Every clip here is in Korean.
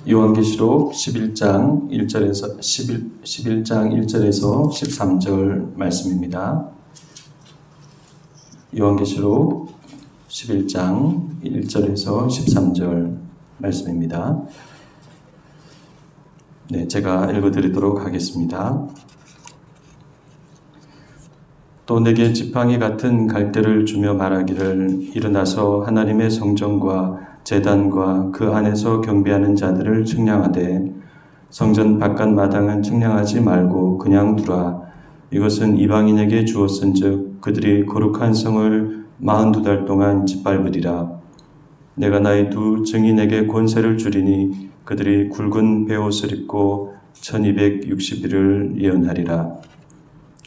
요한계시록 11장 1절에서 11장 1절에서 13절 말씀입니다. 요한계시록 11장 1절에서 13절 말씀입니다. 네, 제가 읽어드리도록 하겠습니다. 또 내게 지팡이 같은 갈대를 주며 말하기를 일어나서 하나님의 성전과 제단과 그 안에서 경배하는 자들을 측량하되 성전 바깥 마당은 측량하지 말고 그냥 두라. 이것은 이방인에게 주었은즉 그들이 거룩한 성을 42달 동안 짓밟으리라. 내가 나의 두 증인에게 권세를 주리니 그들이 굵은 베옷을 입고 1260일을 예언하리라.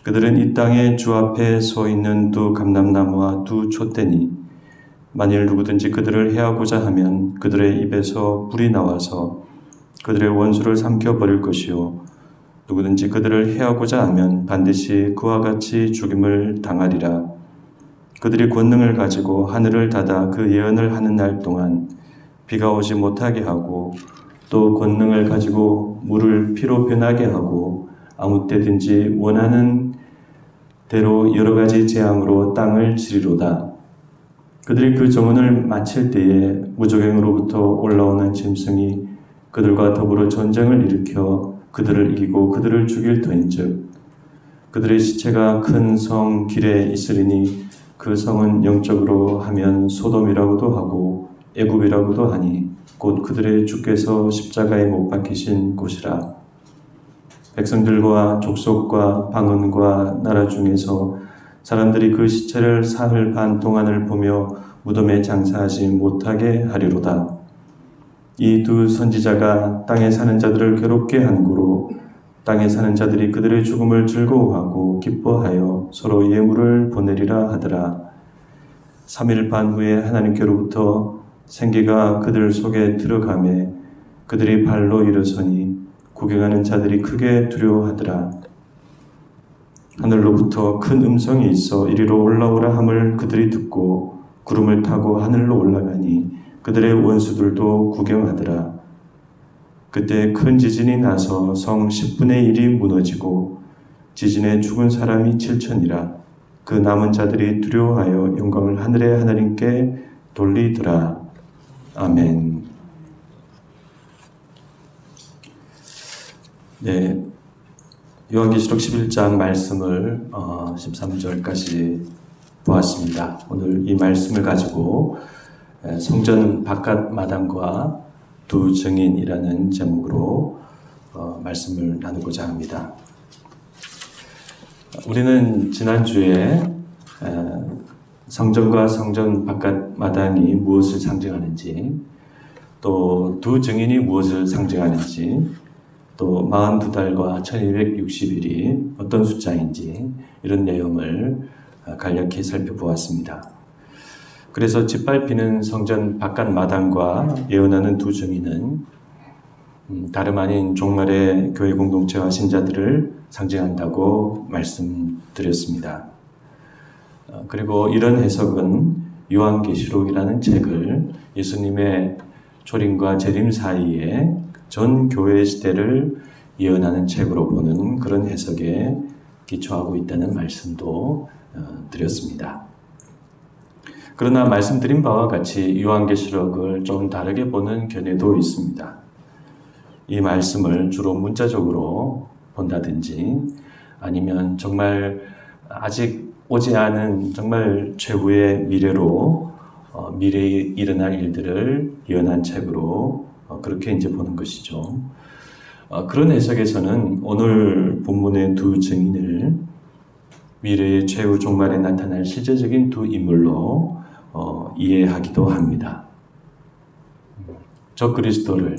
그들은 이 땅에 주 앞에 서 있는 두 감람나무와 두 촛대니 만일 누구든지 그들을 해하고자 하면 그들의 입에서 불이 나와서 그들의 원수를 삼켜버릴 것이요 누구든지 그들을 해하고자 하면 반드시 그와 같이 죽임을 당하리라. 그들이 권능을 가지고 하늘을 닫아 그 예언을 하는 날 동안 비가 오지 못하게 하고 또 권능을 가지고 물을 피로 변하게 하고 아무 때든지 원하는 대로 여러 가지 재앙으로 땅을 치리로다. 그들이 그 정언을 마칠 때에 무적행으로부터 올라오는 짐승이 그들과 더불어 전쟁을 일으켜 그들을 이기고 그들을 죽일 터인즉 그들의 시체가 큰 성 길에 있으리니 그 성은 영적으로 하면 소돔이라고도 하고 애굽이라고도 하니 곧 그들의 주께서 십자가에 못 박히신 곳이라. 백성들과 족속과 방언과 나라 중에서 사람들이 그 시체를 사흘 반 동안을 보며 무덤에 장사하지 못하게 하리로다. 이 두 선지자가 땅에 사는 자들을 괴롭게 한 고로 땅에 사는 자들이 그들의 죽음을 즐거워하고 기뻐하여 서로 예물을 보내리라 하더라. 3일 반 후에 하나님께로부터 생기가 그들 속에 들어가매 그들이 발로 일어서니 구경하는 자들이 크게 두려워하더라. 하늘로부터 큰 음성이 있어 이리로 올라오라 함을 그들이 듣고 구름을 타고 하늘로 올라가니 그들의 원수들도 구경하더라. 그때 큰 지진이 나서 성 10분의 1이 무너지고 지진에 죽은 사람이 7천이라. 그 남은 자들이 두려워하여 영광을 하늘의 하나님께 돌리더라. 아멘. 네, 요한계시록 11장 말씀을 13절까지 보았습니다. 오늘 이 말씀을 가지고 성전 바깥 마당과 두 증인이라는 제목으로 말씀을 나누고자 합니다. 우리는 지난주에 성전과 성전 바깥 마당이 무엇을 상징하는지, 또 두 증인이 무엇을 상징하는지, 또 42달과 1260일이 어떤 숫자인지 이런 내용을 간략히 살펴보았습니다. 그래서 짓밟히는 성전 바깥 마당과 예언하는 두 증인은 다름 아닌 종말의 교회 공동체와 신자들을 상징한다고 말씀드렸습니다. 그리고 이런 해석은 요한계시록이라는 책을 예수님의 초림과 재림 사이에 전 교회 시대를 예언하는 책으로 보는 그런 해석에 기초하고 있다는 말씀도 드렸습니다. 그러나 말씀드린 바와 같이 요한계시록을 좀 다르게 보는 견해도 있습니다. 이 말씀을 주로 문자적으로 본다든지 아니면 정말 아직 오지 않은 정말 최후의 미래로 미래에 일어날 일들을 예언한 책으로 그렇게 이제 보는 것이죠. 그런 해석에서는 오늘 본문의 두 증인을 미래의 최후 종말에 나타날 실제적인 두 인물로 이해하기도 합니다. 저 그리스도를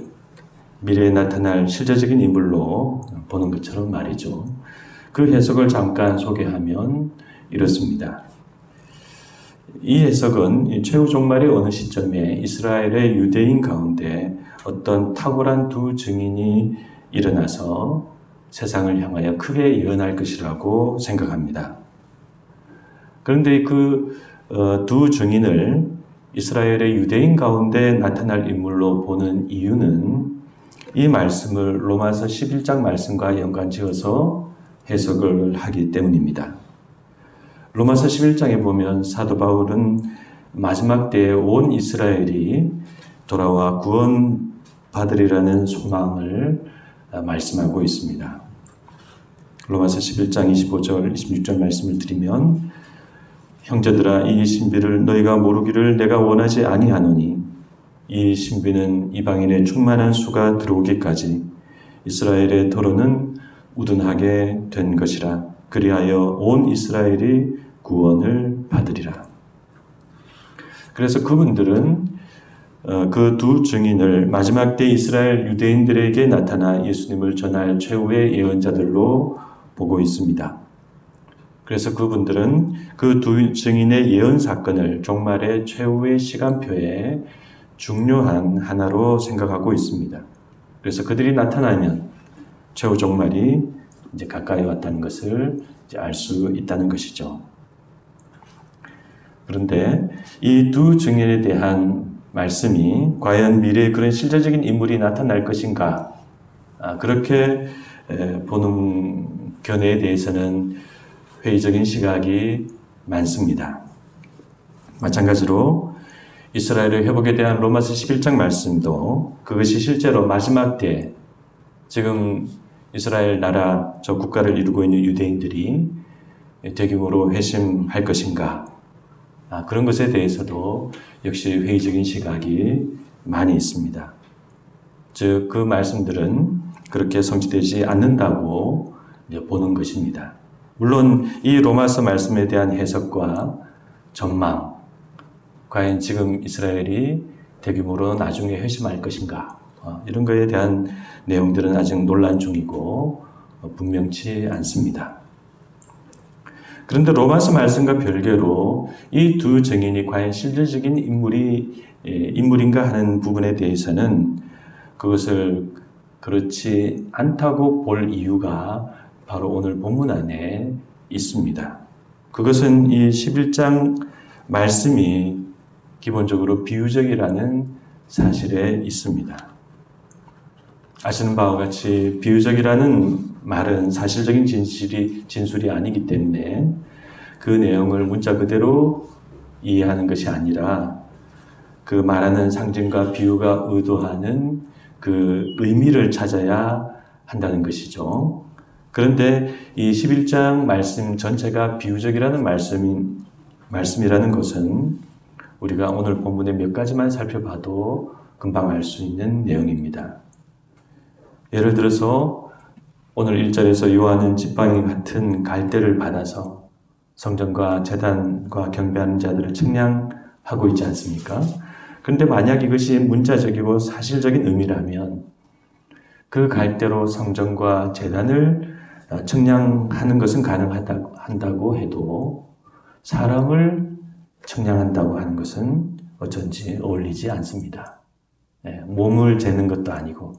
미래에 나타날 실제적인 인물로 보는 것처럼 말이죠. 그 해석을 잠깐 소개하면 이렇습니다. 이 해석은 최후 종말의 어느 시점에 이스라엘의 유대인 가운데 어떤 탁월한 두 증인이 일어나서 세상을 향하여 크게 예언할 것이라고 생각합니다. 그런데 그 두 증인을 이스라엘의 유대인 가운데 나타날 인물로 보는 이유는 이 말씀을 로마서 11장 말씀과 연관지어서 해석을 하기 때문입니다. 로마서 11장에 보면 사도 바울은 마지막 때에 온 이스라엘이 돌아와 구원받으리라는 소망을 말씀하고 있습니다. 로마서 11장 25절, 26절 말씀을 드리면 형제들아 이 신비를 너희가 모르기를 내가 원하지 아니하노니 이 신비는 이방인의 충만한 수가 들어오기까지 이스라엘의 더러는 우둔하게 된 것이라 그리하여 온 이스라엘이 구원을 받으리라. 그래서 그분들은 그 두 증인을 마지막 때 이스라엘 유대인들에게 나타나 예수님을 전할 최후의 예언자들로 보고 있습니다. 그래서 그분들은 그 두 증인의 예언 사건을 종말의 최후의 시간표에 중요한 하나로 생각하고 있습니다. 그래서 그들이 나타나면 최후 종말이 이제 가까이 왔다는 것을 알 수 있다는 것이죠. 그런데 이 두 증인에 대한 말씀이 과연 미래에 그런 실제적인 인물이 나타날 것인가? 그렇게 보는 견해에 대해서는 회의적인 시각이 많습니다. 마찬가지로 이스라엘의 회복에 대한 로마서 11장 말씀도 그것이 실제로 마지막 때 지금 이스라엘 나라 저 국가를 이루고 있는 유대인들이 대규모로 회심할 것인가? 그런 것에 대해서도 역시 회의적인 시각이 많이 있습니다. 즉, 그 말씀들은 그렇게 성취되지 않는다고 보는 것입니다. 물론 이 로마서 말씀에 대한 해석과 전망, 과연 지금 이스라엘이 대규모로 나중에 회심할 것인가? 이런 것에 대한 내용들은 아직 논란 중이고 분명치 않습니다. 그런데 로마서 말씀과 별개로 이 두 증인이 과연 실질적인 인물인가 하는 부분에 대해서는 그것을 그렇지 않다고 볼 이유가 바로 오늘 본문 안에 있습니다. 그것은 이 11장 말씀이 기본적으로 비유적이라는 사실에 있습니다. 아시는 바와 같이 비유적이라는 말은 사실적인 진술이 아니기 때문에 그 내용을 문자 그대로 이해하는 것이 아니라 그 말하는 상징과 비유가 의도하는 그 의미를 찾아야 한다는 것이죠. 그런데 이 11장 말씀 전체가 비유적이라는 말씀이라는 것은 우리가 오늘 본문의 몇 가지만 살펴봐도 금방 알 수 있는 내용입니다. 예를 들어서 오늘 1절에서 요한은 지팡이 같은 갈대를 받아서 성전과 제단과 경배하는 자들을 측량하고 있지 않습니까? 그런데 만약 이것이 문자적이고 사실적인 의미라면 그 갈대로 성전과 제단을 측량하는 것은 가능하다고 해도 사람을 측량한다고 하는 것은 어쩐지 어울리지 않습니다. 몸을 재는 것도 아니고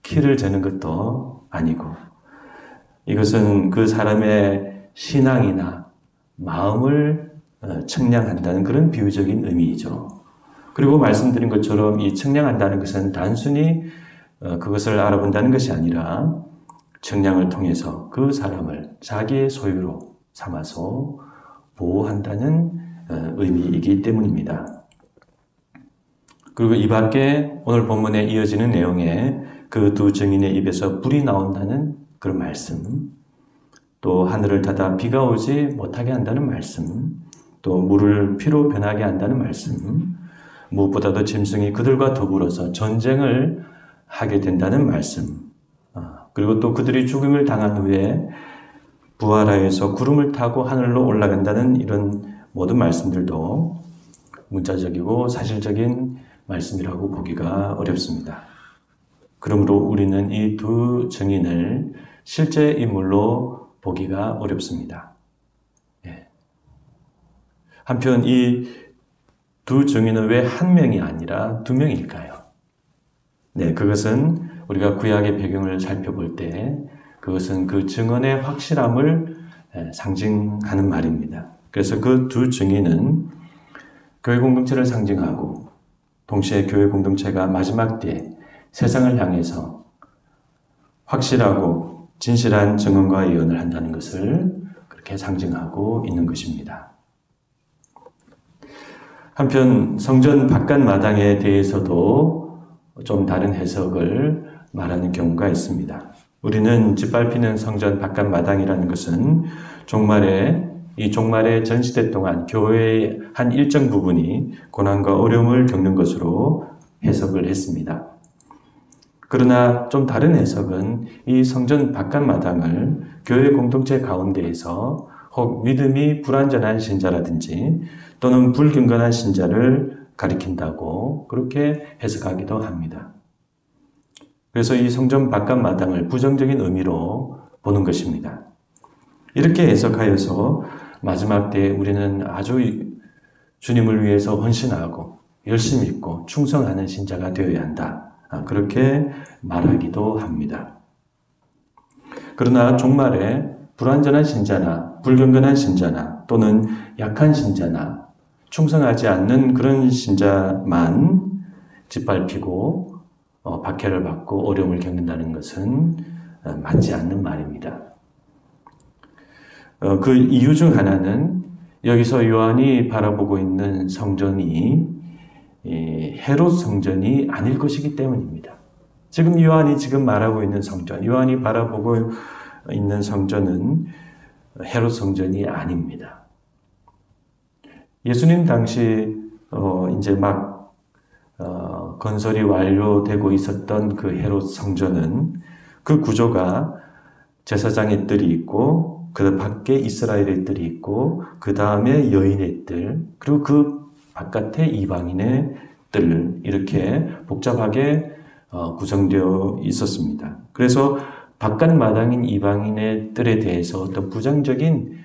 키를 재는 것도 아니고 이것은 그 사람의 신앙이나 마음을 측량한다는 그런 비유적인 의미이죠. 그리고 말씀드린 것처럼 이 측량한다는 것은 단순히 그것을 알아본다는 것이 아니라 측량을 통해서 그 사람을 자기의 소유로 삼아서 보호한다는 의미이기 때문입니다. 그리고 이 밖에 오늘 본문에 이어지는 내용에 그 두 증인의 입에서 불이 나온다는 그런 말씀, 또 하늘을 닫아 비가 오지 못하게 한다는 말씀, 또 물을 피로 변하게 한다는 말씀, 무엇보다도 짐승이 그들과 더불어서 전쟁을 하게 된다는 말씀, 그리고 또 그들이 죽음을 당한 후에 부활하여서 구름을 타고 하늘로 올라간다는 이런 모든 말씀들도 문자적이고 사실적인 말씀이라고 보기가 어렵습니다. 그러므로 우리는 이 두 증인을 실제 인물로 보기가 어렵습니다. 한편 이 두 증인은 왜 한 명이 아니라 두 명일까요? 그것은 우리가 구약의 배경을 살펴볼 때 그것은 그 증언의 확실함을 상징하는 말입니다. 그래서 그 두 증인은 교회 공동체를 상징하고 동시에 교회 공동체가 마지막 때에 세상을 향해서 확실하고 진실한 증언과 예언을 한다는 것을 그렇게 상징하고 있는 것입니다. 한편 성전 바깥 마당에 대해서도 좀 다른 해석을 말하는 경우가 있습니다. 우리는 짓밟히는 성전 바깥 마당이라는 것은 이 종말의 전시대 동안 교회의 한 일정 부분이 고난과 어려움을 겪는 것으로 해석을 했습니다. 그러나 좀 다른 해석은 이 성전 바깥 마당을 교회 공동체 가운데에서 혹 믿음이 불완전한 신자라든지 또는 불경건한 신자를 가리킨다고 그렇게 해석하기도 합니다. 그래서 이 성전 바깥 마당을 부정적인 의미로 보는 것입니다. 이렇게 해석하여서 마지막 때에 우리는 아주 주님을 위해서 헌신하고 열심히 있고 충성하는 신자가 되어야 한다. 그렇게 말하기도 합니다. 그러나 종말에 불완전한 신자나 불경건한 신자나 또는 약한 신자나 충성하지 않는 그런 신자만 짓밟히고 박해를 받고 어려움을 겪는다는 것은 맞지 않는 말입니다. 그 이유 중 하나는 여기서 요한이 바라보고 있는 성전이 헤롯 성전이 아닐 것이기 때문입니다. 지금 요한이 말하고 있는 성전, 요한이 바라보고 있는 성전은 헤롯 성전이 아닙니다. 예수님 당시 이제 막 건설이 완료되고 있었던 그 헤롯 성전은 그 구조가 제사장의 뜰이 있고 그 밖에 이스라엘의 뜰이 있고 그 다음에 여인의 뜰 그리고 그 바깥에 이방인의 뜰 이렇게 복잡하게 구성되어 있었습니다. 그래서 바깥 마당인 이방인의 뜰에 대해서 어떤 부정적인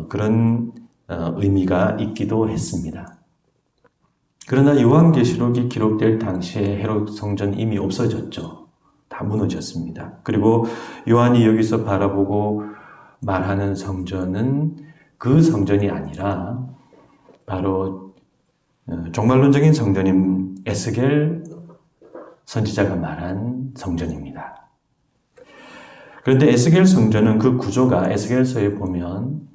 그런 의미가 있기도 했습니다. 그러나 요한계시록이 기록될 당시에 헤롯 성전 이미 없어졌죠. 다 무너졌습니다. 그리고 요한이 여기서 바라보고 말하는 성전은 그 성전이 아니라 바로 종말론적인 성전인 에스겔 선지자가 말한 성전입니다. 그런데 에스겔 성전은 그 구조가 에스겔서에 보면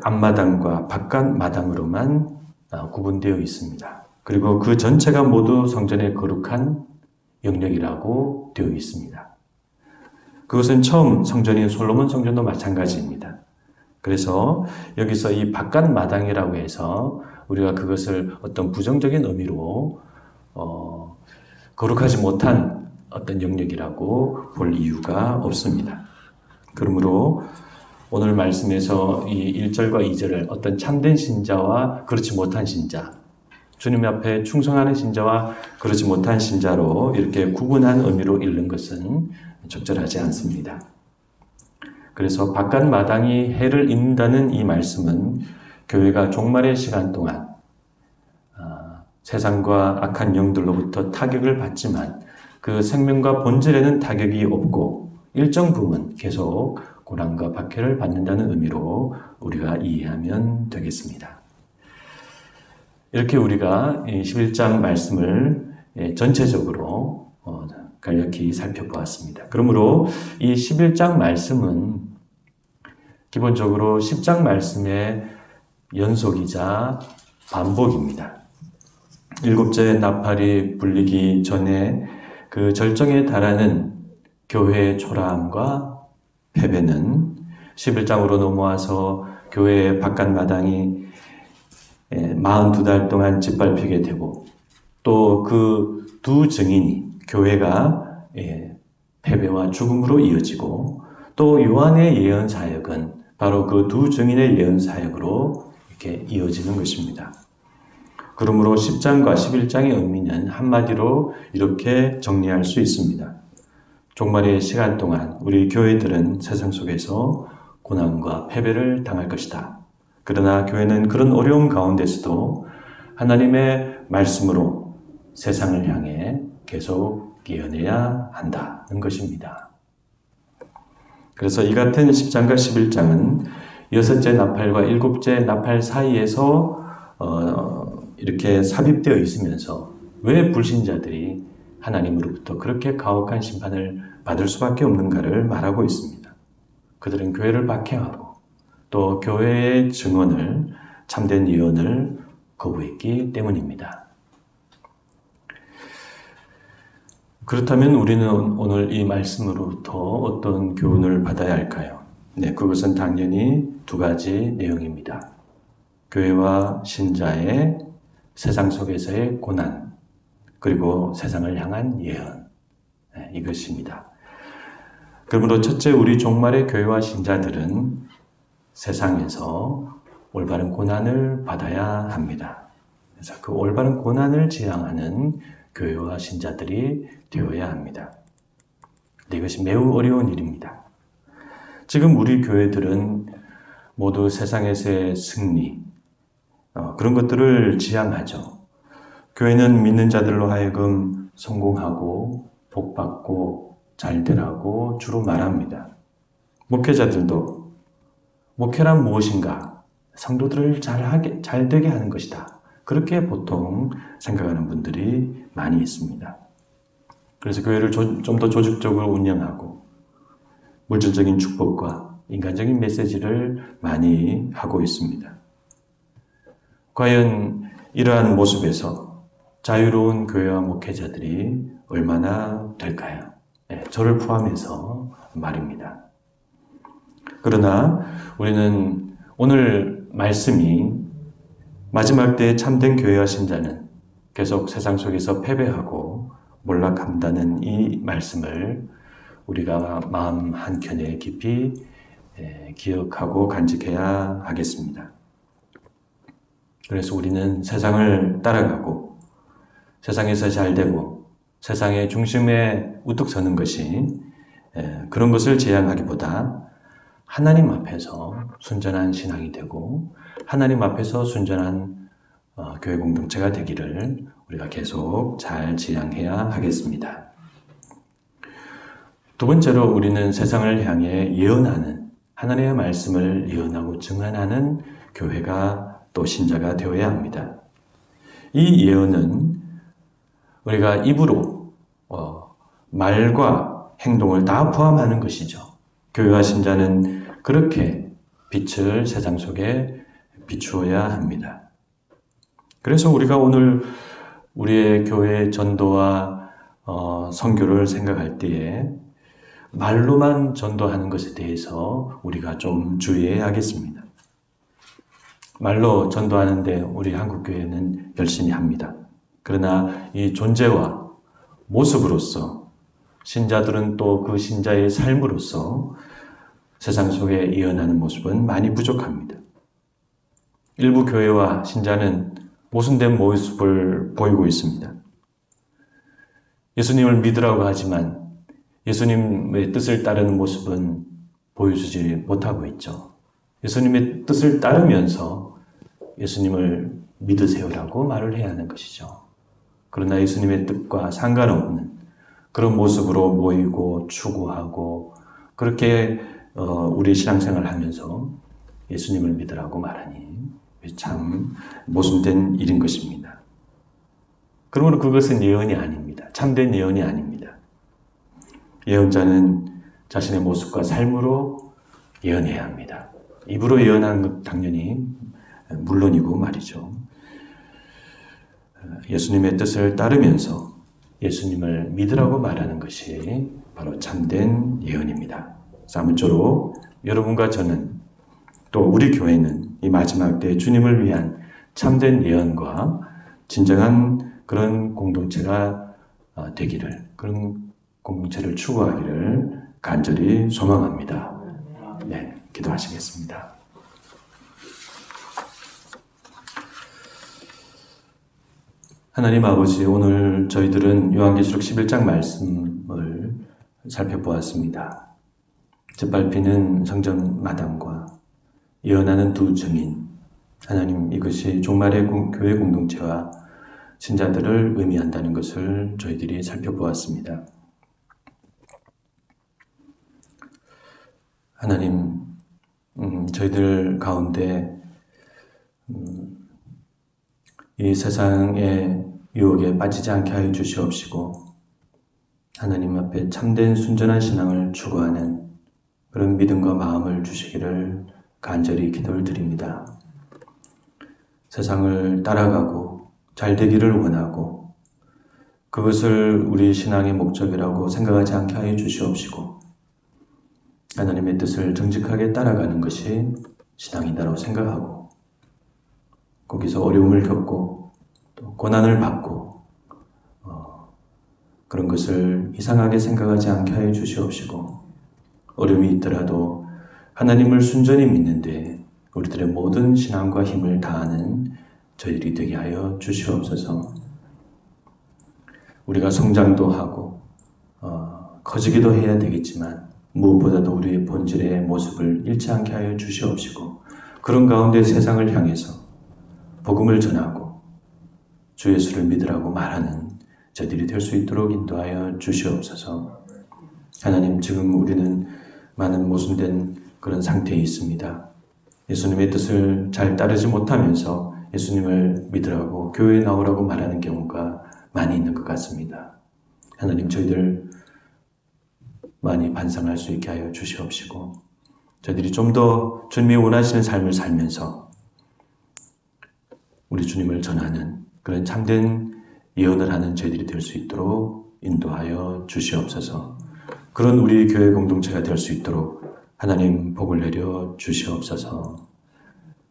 앞마당과 바깥 마당으로만 구분되어 있습니다. 그리고 그 전체가 모두 성전의 거룩한 영역이라고 되어 있습니다. 그것은 처음 성전인 솔로몬 성전도 마찬가지입니다. 그래서 여기서 이 바깥 마당이라고 해서 우리가 그것을 어떤 부정적인 의미로 거룩하지 못한 어떤 영역이라고 볼 이유가 없습니다. 그러므로 오늘 말씀에서 이 1절과 2절을 어떤 참된 신자와 그렇지 못한 신자, 주님 앞에 충성하는 신자와 그렇지 못한 신자로 이렇게 구분한 의미로 읽는 것은 적절하지 않습니다. 그래서 바깥 마당이 해를 잇는다는 이 말씀은 교회가 종말의 시간 동안 세상과 악한 영들로부터 타격을 받지만 그 생명과 본질에는 타격이 없고 일정 부분 계속 고난과 박해를 받는다는 의미로 우리가 이해하면 되겠습니다. 이렇게 우리가 11장 말씀을 전체적으로 간략히 살펴보았습니다. 그러므로 이 11장 말씀은 기본적으로 10장 말씀의 연속이자 반복입니다. 일곱째 나팔이 불리기 전에 그 절정에 달하는 교회의 초라함과 패배는 11장으로 넘어와서 교회의 바깥 마당이 42달 동안 짓밟히게 되고 또 그 두 증인이 교회가 패배와 죽음으로 이어지고 또 요한의 예언 사역은 바로 그 두 증인의 예언 사역으로 이렇게 이어지는 것입니다. 그러므로 10장과 11장의 의미는 한마디로 이렇게 정리할 수 있습니다. 종말의 시간 동안 우리 교회들은 세상 속에서 고난과 패배를 당할 것이다. 그러나 교회는 그런 어려움 가운데서도 하나님의 말씀으로 세상을 향해 계속 예언해야 한다는 것입니다. 그래서 이 같은 10장과 11장은 여섯째 나팔과 일곱째 나팔 사이에서 이렇게 삽입되어 있으면서 왜 불신자들이 하나님으로부터 그렇게 가혹한 심판을 받을 수밖에 없는가를 말하고 있습니다. 그들은 교회를 박해하고 또 교회의 증언을, 참된 예언을 거부했기 때문입니다. 그렇다면 우리는 오늘 이 말씀으로부터 어떤 교훈을 받아야 할까요? 네, 그것은 당연히 두 가지 내용입니다. 교회와 신자의 세상 속에서의 고난, 그리고 세상을 향한 예언, 네, 이것입니다. 그러므로 첫째, 우리 종말의 교회와 신자들은 세상에서 올바른 고난을 받아야 합니다. 그래서 그 올바른 고난을 지향하는 교회와 신자들이 되어야 합니다. 근데 이것이 매우 어려운 일입니다. 지금 우리 교회들은 모두 세상에서의 승리, 그런 것들을 지향하죠. 교회는 믿는 자들로 하여금 성공하고 복받고 잘되라고 주로 말합니다. 목회자들도 목회란 무엇인가? 성도들을 잘되게 하는 것이다. 그렇게 보통 생각하는 분들이 많이 있습니다. 그래서 교회를 좀 더 조직적으로 운영하고 물질적인 축복과 인간적인 메시지를 많이 하고 있습니다. 과연 이러한 모습에서 자유로운 교회와 목회자들이 얼마나 될까요? 네, 저를 포함해서 말입니다. 그러나 우리는 오늘 말씀이 마지막 때에 참된 교회와 신자는 계속 세상 속에서 패배하고 몰락한다는 이 말씀을 우리가 마음 한켠에 깊이 기억하고 간직해야 하겠습니다. 그래서 우리는 세상을 따라가고 세상에서 잘되고 세상의 중심에 우뚝 서는 것이 그런 것을 지향하기보다 하나님 앞에서 순전한 신앙이 되고 하나님 앞에서 순전한 교회 공동체가 되기를 우리가 계속 잘 지향해야 하겠습니다. 두 번째로 우리는 세상을 향해 예언하는, 하나님의 말씀을 예언하고 증언하는 교회가 또 신자가 되어야 합니다. 이 예언은 우리가 입으로 말과 행동을 다 포함하는 것이죠. 교회와 신자는 그렇게 빛을 세상 속에 비추어야 합니다. 그래서 우리가 오늘 우리의 교회의 전도와 선교를 생각할 때에 말로만 전도하는 것에 대해서 우리가 좀 주의해야겠습니다. 말로 전도하는데 우리 한국교회는 열심히 합니다. 그러나 이 존재와 모습으로서 신자들은 또 그 신자의 삶으로서 세상 속에 예언하는 모습은 많이 부족합니다. 일부 교회와 신자는 모순된 모습을 보이고 있습니다. 예수님을 믿으라고 하지만 예수님의 뜻을 따르는 모습은 보여주지 못하고 있죠. 예수님의 뜻을 따르면서 예수님을 믿으세요라고 말을 해야 하는 것이죠. 그러나 예수님의 뜻과 상관없는 그런 모습으로 모이고 추구하고 그렇게 우리 신앙생활을 하면서 예수님을 믿으라고 말하니 참 모순된 일인 것입니다. 그러므로 그것은 예언이 아닙니다. 참된 예언이 아닙니다. 예언자는 자신의 모습과 삶으로 예언해야 합니다. 입으로 예언하는 것 당연히 물론이고 말이죠. 예수님의 뜻을 따르면서 예수님을 믿으라고 말하는 것이 바로 참된 예언입니다. 아무쪼록 여러분과 저는 또 우리 교회는 이 마지막 때 주님을 위한 참된 예언과 진정한 그런 공동체가 되기를, 그런 공동체를 추구하기를 간절히 소망합니다. 네, 기도하시겠습니다. 하나님 아버지, 오늘 저희들은 요한계시록 11장 말씀을 살펴보았습니다. 짓밟히는 성전 마당과 예언하는 두 증인, 하나님 이것이 종말의 교회 공동체와 신자들을 의미한다는 것을 저희들이 살펴보았습니다. 하나님, 저희들 가운데 이 세상의 유혹에 빠지지 않게 하여 주시옵시고 하나님 앞에 참된 순전한 신앙을 추구하는 그런 믿음과 마음을 주시기를 간절히 기도를 드립니다. 세상을 따라가고 잘 되기를 원하고 그것을 우리 신앙의 목적이라고 생각하지 않게 하여 주시옵시고 하나님의 뜻을 정직하게 따라가는 것이 신앙이다라고 생각하고 거기서 어려움을 겪고 또 고난을 받고 그런 것을 이상하게 생각하지 않게 하여 주시옵시고 어려움이 있더라도 하나님을 순전히 믿는데 우리들의 모든 신앙과 힘을 다하는 저희들이 되게 하여 주시옵소서. 우리가 성장도 하고 커지기도 해야 되겠지만 무엇보다도 우리의 본질의 모습을 잃지 않게 하여 주시옵시고 그런 가운데 세상을 향해서 복음을 전하고 주 예수를 믿으라고 말하는 저희들이 될 수 있도록 인도하여 주시옵소서. 하나님, 지금 우리는 많은 모순된 그런 상태에 있습니다. 예수님의 뜻을 잘 따르지 못하면서 예수님을 믿으라고 교회에 나오라고 말하는 경우가 많이 있는 것 같습니다. 하나님, 저희들 많이 반성할 수 있게 하여 주시옵시고 저희들이 좀 더 주님이 원하시는 삶을 살면서 우리 주님을 전하는 그런 참된 예언을 하는 저희들이 될 수 있도록 인도하여 주시옵소서. 그런 우리 교회 공동체가 될 수 있도록 하나님 복을 내려 주시옵소서.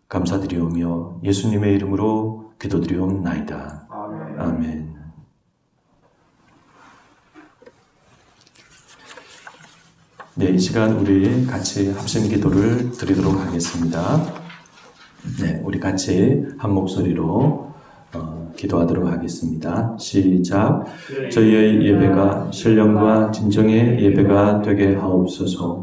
감사드리오며 예수님의 이름으로 기도드리옵나이다. 아멘. 네, 이 시간 우리 같이 합심 기도를 드리도록 하겠습니다. 네, 우리 같이 한 목소리로 기도하도록 하겠습니다. 시작. 저희의 예배가 신령과 진정의 예배가 되게 하옵소서.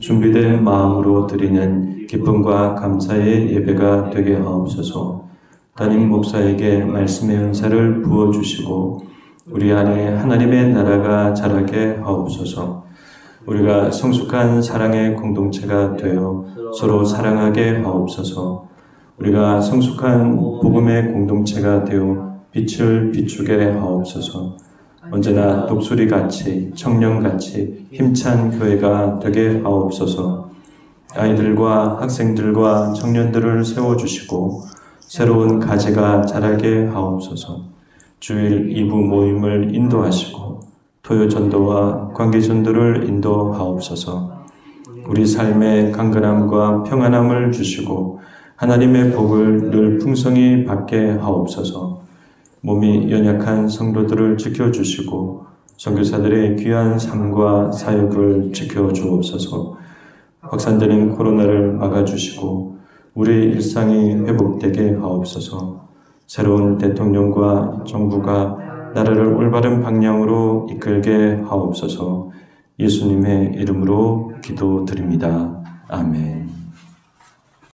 준비된 마음으로 드리는 기쁨과 감사의 예배가 되게 하옵소서. 담임 목사에게 말씀의 은사를 부어주시고 우리 안에 하나님의 나라가 자라게 하옵소서. 우리가 성숙한 사랑의 공동체가 되어 서로 사랑하게 하옵소서. 우리가 성숙한 복음의 공동체가 되어 빛을 비추게 하옵소서. 언제나 독수리같이 청년같이 힘찬 교회가 되게 하옵소서. 아이들과 학생들과 청년들을 세워주시고 새로운 가지가 자라게 하옵소서. 주일 2부 모임을 인도하시고 토요 전도와 관계 전도를 인도하옵소서. 우리 삶의 강건함과 평안함을 주시고 하나님의 복을 늘 풍성히 받게 하옵소서. 몸이 연약한 성도들을 지켜주시고 선교사들의 귀한 삶과 사역을 지켜주옵소서. 확산되는 코로나를 막아주시고 우리의 일상이 회복되게 하옵소서. 새로운 대통령과 정부가 나라를 올바른 방향으로 이끌게 하옵소서. 예수님의 이름으로 기도드립니다. 아멘.